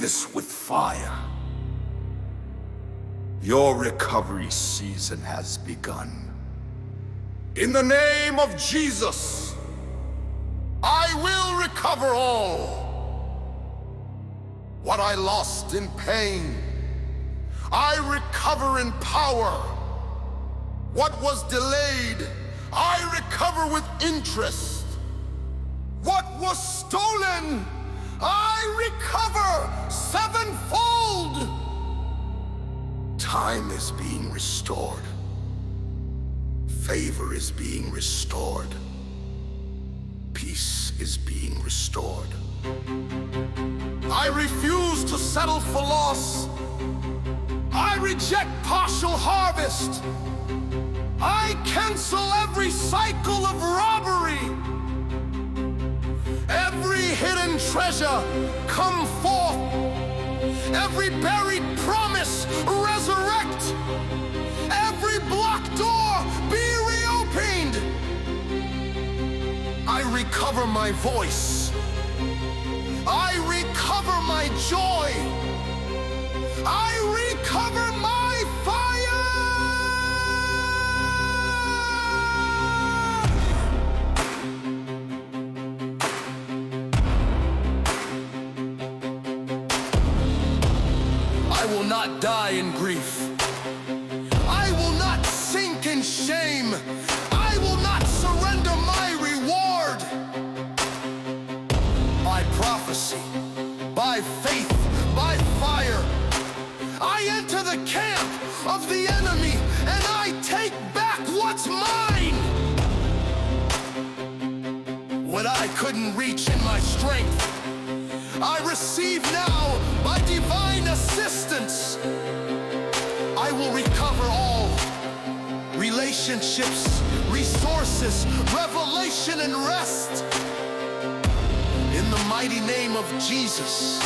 this with fire. Your recovery season has begun. In the name of Jesus, I will recover all. What I lost in pain, I recover in power. What was delayed, I recover with interest. What was stolen, I recover sevenfold. Time is being restored. Favor is being restored. Peace is being restored. I refuse to settle for loss. I reject partial harvest. I cancel every cycle of robbery. Every hidden treasure come forth. Every buried promise resurrect. Every blocked door be reopened. I recover my voice. I recover my joy. I recover my fire. I will not die in grief. I will not sink in shame. I will not surrender my reward. By prophecy, by faith, by fire, I enter the camp of the enemy and I take back what's mine. What I couldn't reach in my strength, I receive now by divine assistance. I will recover all relationships, resources, revelation, and rest. In the mighty name of Jesus.